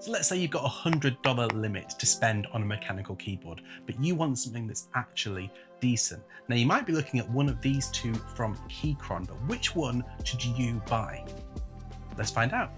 So let's say you've got a $100 limit to spend on a mechanical keyboard, but you want something that's actually decent. Now you might be looking at one of these two from Keychron, but which one should you buy? Let's find out.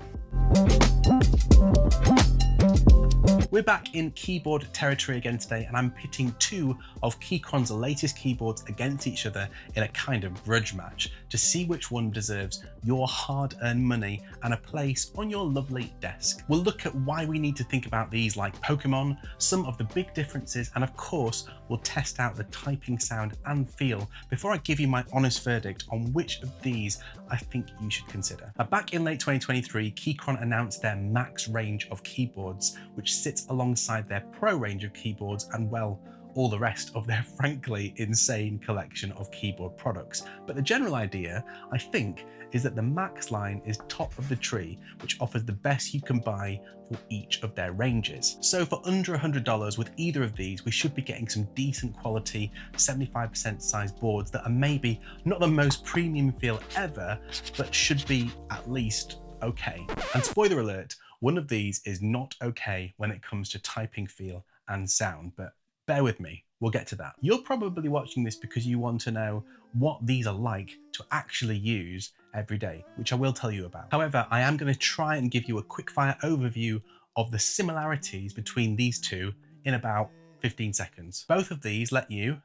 We're back in keyboard territory again today, and I'm pitting two of Keychron's latest keyboards against each other in a kind of grudge match to see which one deserves your hard-earned money and a place on your lovely desk. We'll look at why we need to think about these like Pokémon, some of the big differences, and of course, we'll test out the typing sound and feel before I give you my honest verdict on which of these I think you should consider. Now, back in late 2023, Keychron announced their Max range of keyboards, which sits alongside their Pro range of keyboards and, well, all the rest of their frankly insane collection of keyboard products. But the general idea, I think, is that the Max line is top of the tree, which offers the best you can buy for each of their ranges. So for under $100 with either of these, we should be getting some decent quality 75% size boards that are maybe not the most premium feel ever, but should be at least okay. And spoiler alert, one of these is not okay when it comes to typing feel and sound, but bear with me, we'll get to that. You're probably watching this because you want to know what these are like to actually use every day, which I will tell you about. However, I am going to try and give you a quickfire overview of the similarities between these two in about 15 seconds. Both of these let you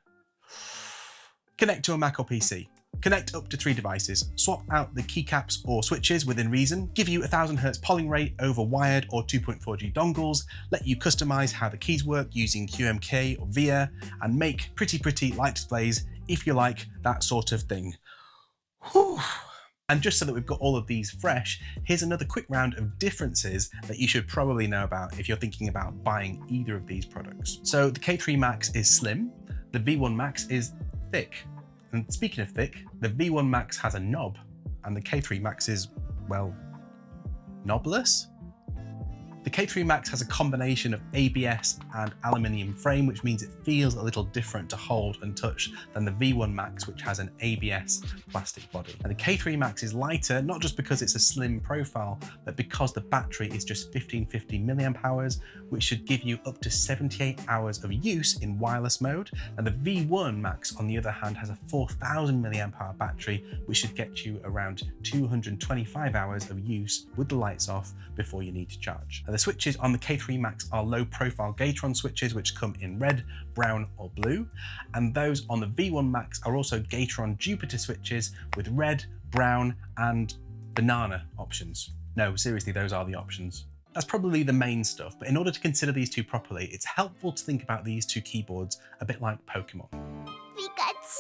connect to a Mac or PC, connect up to 3 devices, swap out the keycaps or switches within reason, give you 1000 Hz polling rate over wired or 2.4G dongles, let you customize how the keys work using QMK or VIA, and make pretty light displays if you like that sort of thing. Whew. And just so that we've got all of these fresh, here's another quick round of differences that you should probably know about if you're thinking about buying either of these products. So the K3 Max is slim, the V1 Max is thick. And speaking of thick, the V1 Max has a knob and the K3 Max is, well, knobless? The K3 Max has a combination of ABS and aluminium frame, which means it feels a little different to hold and touch than the V1 Max, which has an ABS plastic body. And the K3 Max is lighter, not just because it's a slim profile, but because the battery is just 1550 milliamp hours, which should give you up to 78 hours of use in wireless mode. And the V1 Max, on the other hand, has a 4000 milliamp hour battery, which should get you around 225 hours of use with the lights off before you need to charge. And the switches on the K3 Max are low profile Keychron switches, which come in red, brown or blue. And those on the V1 Max are also Keychron Jupiter switches with red, brown and banana options. No, seriously, those are the options. That's probably the main stuff, but in order to consider these two properly, it's helpful to think about these two keyboards a bit like Pokémon. Pikachu!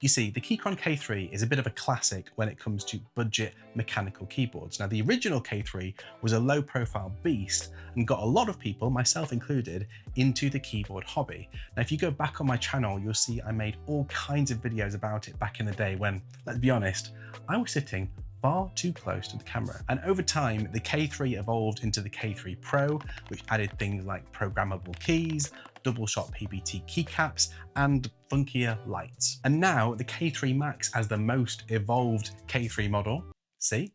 You see, the Keychron K3 is a bit of a classic when it comes to budget mechanical keyboards. Now, the original K3 was a low-profile beast and got a lot of people, myself included, into the keyboard hobby. Now, if you go back on my channel, you'll see I made all kinds of videos about it back in the day when, let's be honest, I was sitting far too close to the camera. And over time, the K3 evolved into the K3 Pro, which added things like programmable keys, double shot PBT keycaps, and funkier lights. And now the K3 Max, as the most evolved K3 model, see?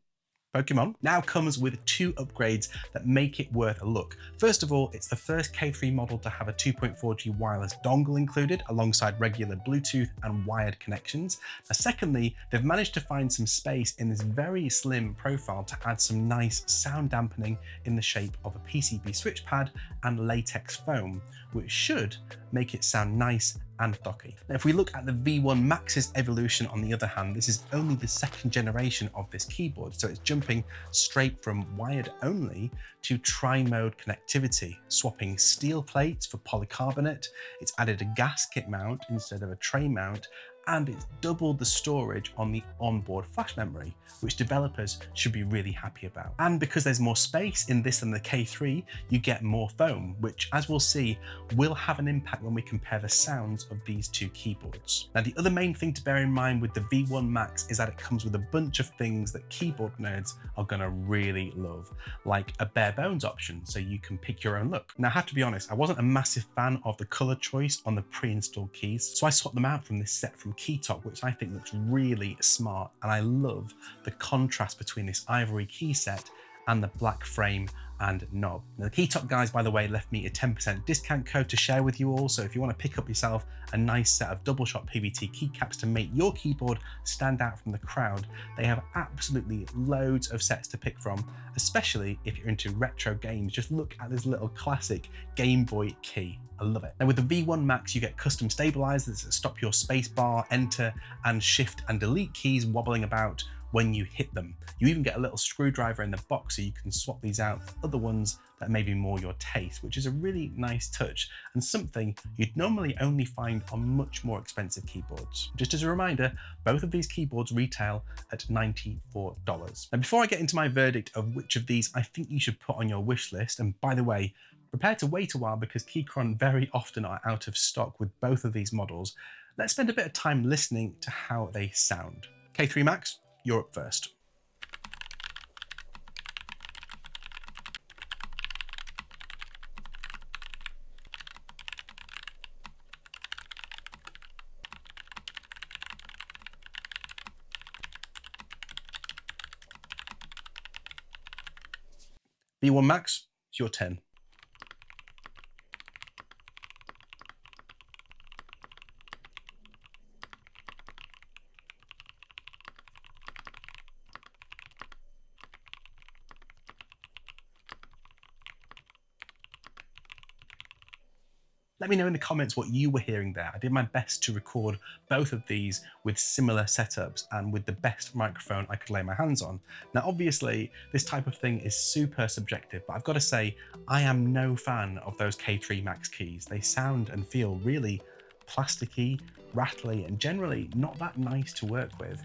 Pokémon, now comes with 2 upgrades that make it worth a look. First of all, it's the first K3 model to have a 2.4G wireless dongle included alongside regular Bluetooth and wired connections. Now, secondly, they've managed to find some space in this very slim profile to add some nice sound dampening in the shape of a PCB switch pad and latex foam, which should make it sound nice and stocky. Now, if we look at the V1 Max's evolution, on the other hand, this is only the 2nd generation of this keyboard, so it's jumping straight from wired only to tri-mode connectivity, swapping steel plates for polycarbonate. It's added a gasket mount instead of a tray mount, and it's doubled the storage on the onboard flash memory, which developers should be really happy about. And because there's more space in this than the K3, you get more foam, which, as we'll see, will have an impact when we compare the sounds of these two keyboards. Now, the other main thing to bear in mind with the V1 Max is that it comes with a bunch of things that keyboard nerds are gonna really love, like a bare bones option, so you can pick your own look. Now, I have to be honest, I wasn't a massive fan of the color choice on the pre-installed keys, so I swapped them out from this set from Keytop, which I think looks really smart, and I love the contrast between this ivory key set and the black frame and knob. Now, the Keytop guys, by the way, left me a 10% discount code to share with you all. So if you want to pick up yourself a nice set of double shot PVT keycaps to make your keyboard stand out from the crowd, they have absolutely loads of sets to pick from, especially if you're into retro games. Just look at this little classic Game Boy key. I love it. Now with the V1 Max, you get custom stabilizers that stop your spacebar, enter, and shift and delete keys wobbling about when you hit them. You even get a little screwdriver in the box so you can swap these out for other ones that may be more your taste, which is a really nice touch and something you'd normally only find on much more expensive keyboards. Just as a reminder, both of these keyboards retail at $94. Now before I get into my verdict of which of these I think you should put on your wish list, and by the way, prepare to wait a while because Keychron very often are out of stock with both of these models, let's spend a bit of time listening to how they sound. K3 Max, you're up first. V1 Max, it's your turn. Let me know in the comments what you were hearing there. I did my best to record both of these with similar setups and with the best microphone I could lay my hands on. Now, obviously, this type of thing is super subjective, but I've got to say, I am no fan of those K3 Max keys. They sound and feel really plasticky, rattly, and generally not that nice to work with.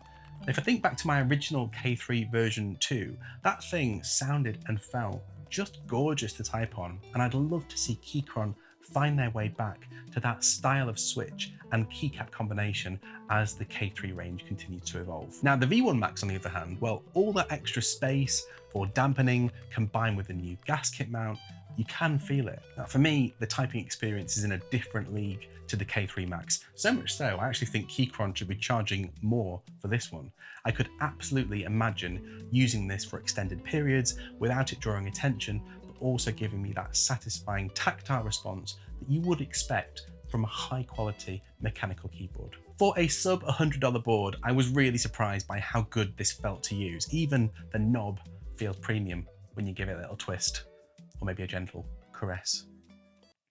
If I think back to my original K3 version 2, that thing sounded and felt just gorgeous to type on, and I'd love to see Keychron find their way back to that style of switch and keycap combination as the K3 range continues to evolve. Now the V1 Max on the other hand, well, all that extra space for dampening combined with the new gasket mount, you can feel it. Now for me, the typing experience is in a different league to the K3 Max. So much so, I actually think Keychron should be charging more for this one. I could absolutely imagine using this for extended periods without it drawing attention, also giving me that satisfying tactile response that you would expect from a high quality mechanical keyboard. For a sub $100 board, I was really surprised by how good this felt to use. Even the knob feels premium when you give it a little twist, or maybe a gentle caress.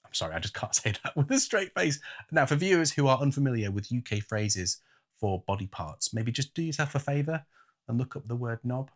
I'm sorry, I just can't say that with a straight face. Now for viewers who are unfamiliar with UK phrases for body parts, maybe just do yourself a favor and look up the word knob.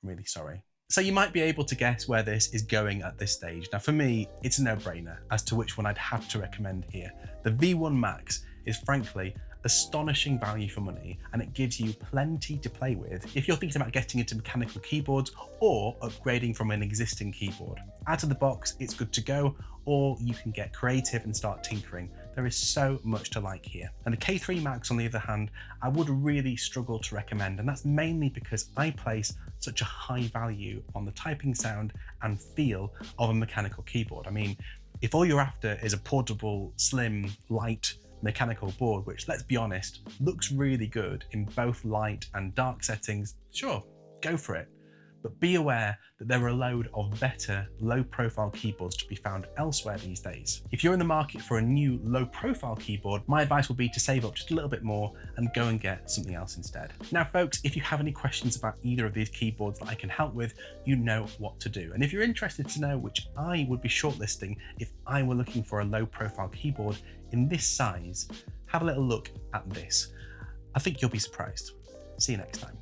I'm really sorry. So you might be able to guess where this is going at this stage. Now for me, it's a no-brainer as to which one I'd have to recommend here. The V1 Max is frankly astonishing value for money, and it gives you plenty to play with if you're thinking about getting into mechanical keyboards or upgrading from an existing keyboard. Out of the box, it's good to go, or you can get creative and start tinkering. There is so much to like here. And the K3 Max, on the other hand, I would really struggle to recommend, and that's mainly because I place such a high value on the typing sound and feel of a mechanical keyboard. I mean, if all you're after is a portable, slim, light, mechanical board, which, let's be honest, looks really good in both light and dark settings, sure, go for it. But be aware that there are a load of better low-profile keyboards to be found elsewhere these days. If you're in the market for a new low-profile keyboard, my advice will be to save up just a little bit more and go and get something else instead. Now folks, if you have any questions about either of these keyboards that I can help with, you know what to do. And if you're interested to know which I would be shortlisting if I were looking for a low-profile keyboard in this size, have a little look at this. I think you'll be surprised. See you next time.